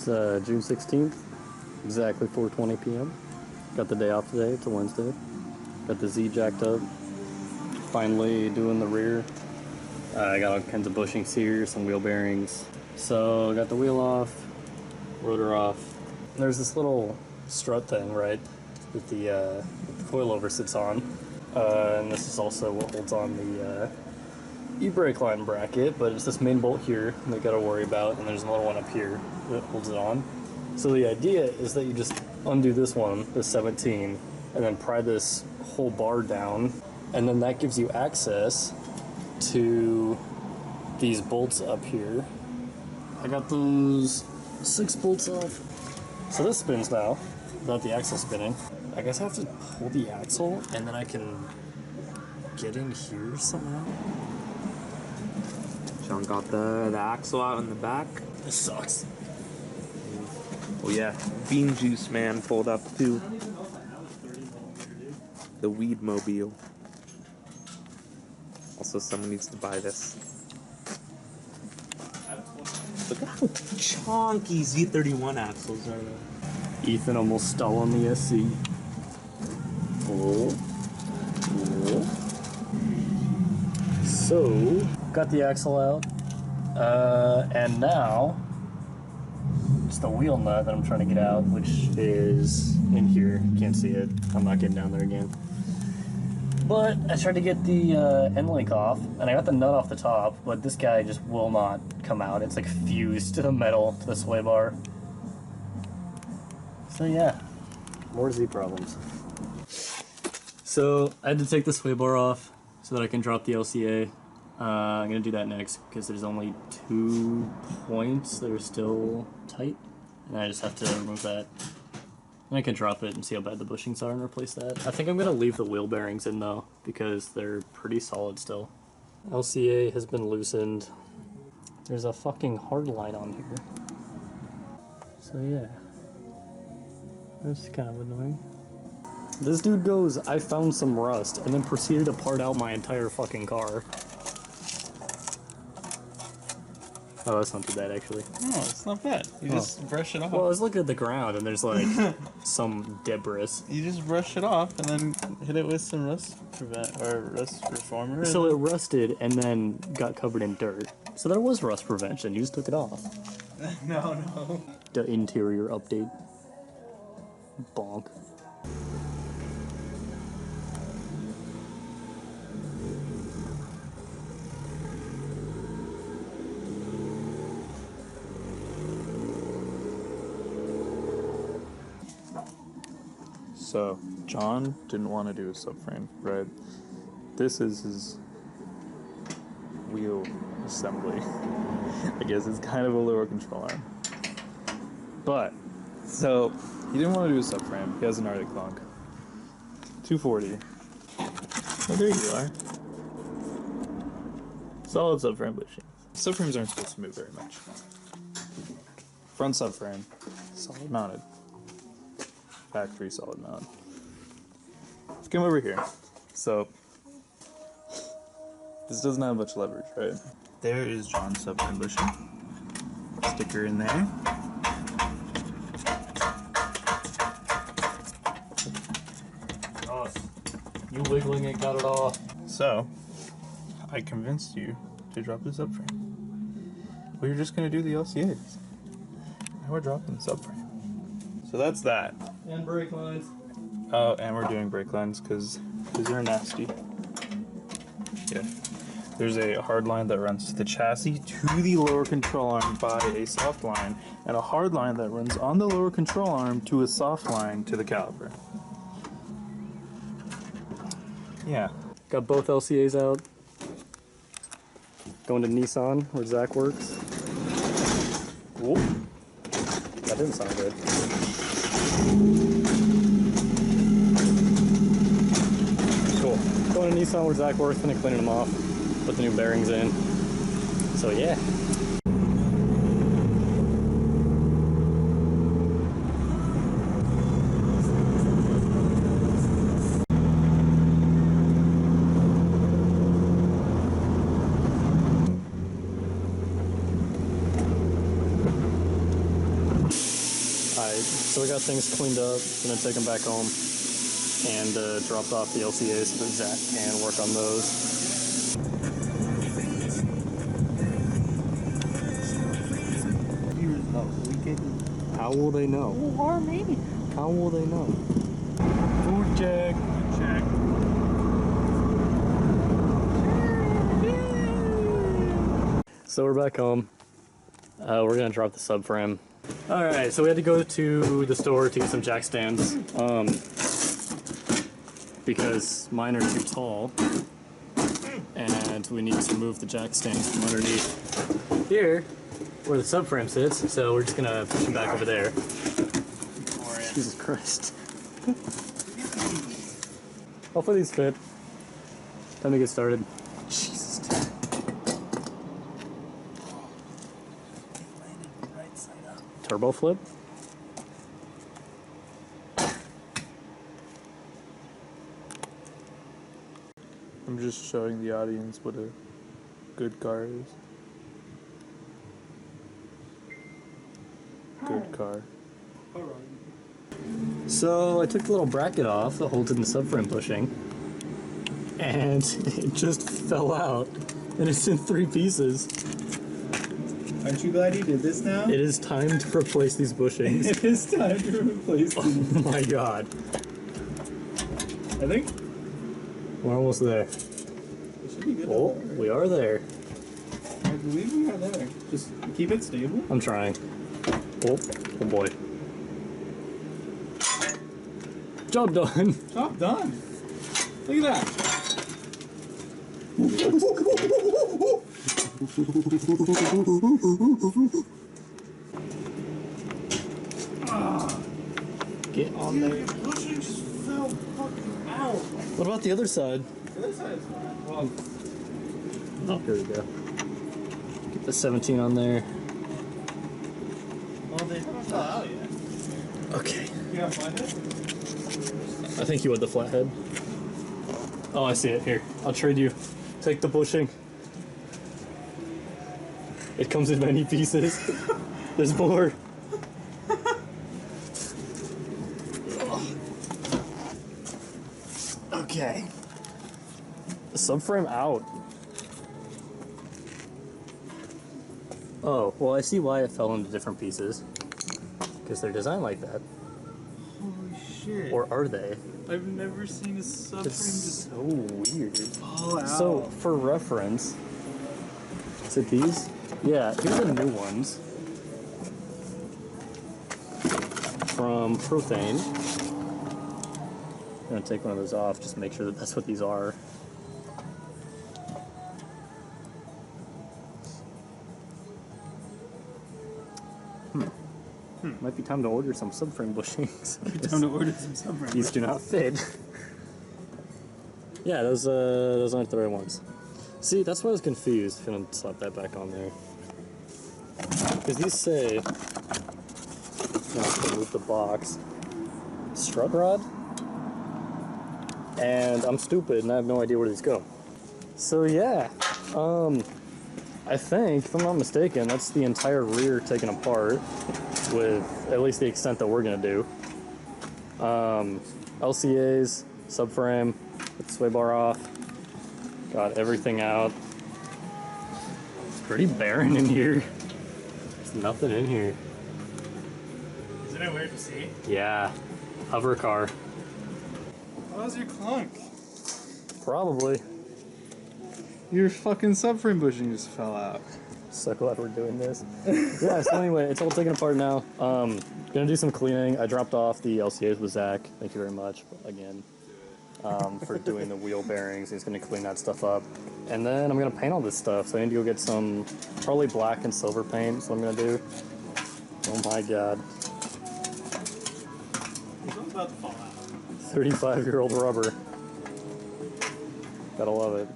It's June 16th, exactly 4:20 p.m. Got the day off today, it's a Wednesday. Got the Z jacked up. Finally doing the rear. I got all kinds of bushings here, some wheel bearings. So got the wheel off, rotor off. There's this little strut thing, right, that the coilover sits on. And this is also what holds on the e-brake line bracket, but it's this main bolt here that you gotta worry about, and there's another one up here that holds it on. So the idea is that you just undo this one, the 17, and then pry this whole bar down, and then that gives you access to these bolts up here. I got those 6 bolts off. So this spins now, without the axle spinning. I guess I have to pull the axle, and then I can get in here somehow. Sean got the axle out in the back. This sucks. Oh yeah, Bean Juice Man pulled up too. The Weed Mobile. Also, someone needs to buy this. Look at how chonky Z31 axles are though. Ethan almost stole on the SC. So, got the axle out, and now it's the wheel nut that I'm trying to get out, which is in here. You can't see it. I'm not getting down there again. But I tried to get the end link off, and I got the nut off the top, but this guy just will not come out. It's like fused to the metal, to the sway bar. So yeah, more Z problems. So I had to take the sway bar off so that I can drop the LCA. I'm gonna do that next because there's only 2 points that are still tight, and I just have to remove that. And I can drop it and see how bad the bushings are and replace that. I think I'm gonna leave the wheel bearings in though because they're pretty solid still. LCA has been loosened. There's a fucking hard line on here. So yeah, that's kind of annoying. This dude goes, I found some rust, and then proceeded to part out my entire fucking car. Oh, that's not too bad, actually. No, it's not bad. You just brush it off. Well, I was looking at the ground, and there's, like, some debris. You just brush it off, and then hit it with some rust reformer. So it rusted, and then got covered in dirt. So there was rust prevention, you just took it off. No. The interior update. Bonk. So, John didn't want to do a subframe, right? This is his wheel assembly. I guess it's kind of a lower control arm. But, so, he didn't want to do a subframe. He has an Arctic Long. 240. Oh, there you are. Solid subframe bushings. Subframes aren't supposed to move very much. Front subframe, solid mounted. Factory solid mount. Let's come over here. So, this doesn't have much leverage, right? There is John's subframe bushing. Sticker in there. Gross. You wiggling it got it off. So, I convinced you to drop the subframe. We were just going to do the LCAs. Now we're dropping the subframe. So that's that. And brake lines. Oh, and we're doing brake lines because they're nasty. Yeah. There's a hard line that runs the chassis to the lower control arm by a soft line, and a hard line that runs on the lower control arm to a soft line to the caliper. Yeah. Got both LCAs out. Going to Nissan, where Zach works. Whoop. That didn't sound good. Cool. Going to Nissan, where Zach works, gonna clean them off, put the new bearings in. So yeah. so we got things cleaned up, gonna take them back home, and dropped off the LCAs so that Zach can work on those. How will they know? Who are me? How will they know? Food check. Check. So we're back home. We're gonna drop the subframe. All right, so we had to go to the store to get some jack stands because mine are too tall, and we need to move the jack stands from underneath here where the subframe sits. So we're just gonna push them back over there. Jesus Christ! Hopefully these fit. Time to get started. Jesus. Turbo flip. I'm just showing the audience what a good car is. Good car. So I took the little bracket off that holds in the subframe bushing, and it just fell out, and it's in 3 pieces. Aren't you glad you did this now? It is time to replace these bushings. It is time to replace them. Oh my god. I think We're almost there. it should be good. Oh, we are there. I believe we are there. Just keep it stable. I'm trying. Oh boy. Job done. Job done. Look at that. Get on there. The bushing just fell fucking out. What about the other side? The other side is fine. Well, Oh, here we go. Get the 17 on there. they haven't fell out yet. Okay. You got flathead? I think you want the flathead. Oh, I see it. Here, I'll trade you. Take the bushing. It comes in many pieces. There's more. Okay. The subframe out. Oh, well, I see why it fell into different pieces. Because they're designed like that. Holy shit. Or are they? I've never seen a subframe It's just so weird. fall out. So, for reference, is it these? Yeah, here's the new ones from Prothane. I'm gonna take one of those off, just make sure that that's what these are. Might be time to order some subframe bushings. time to order some subframe. These do not fit. Yeah, those aren't the right ones. See, that's why I was confused. Gonna slap that back on there. Because these say, now move the box, strut rod, and I'm stupid and I have no idea where these go. So yeah, I think, if I'm not mistaken, that's the entire rear taken apart, with at least the extent that we're gonna do. LCAs, subframe, put the sway bar off, got everything out. It's pretty barren in here. There's nothing in here. Isn't it weird to see? Yeah, hover car. What was your clunk? Probably. Your fucking subframe bushing just fell out. So glad we're doing this. Yeah, so anyway, it's all taken apart now. Gonna do some cleaning. I dropped off the LCAs with Zach. Thank you very much, again, for doing the wheel bearings. He's gonna clean that stuff up. And then I'm gonna paint all this stuff. So I need to go get some, probably black and silver paint. That's what I'm gonna do. Oh my god. This one's about to fall out. 35-year-old rubber. Gotta love it.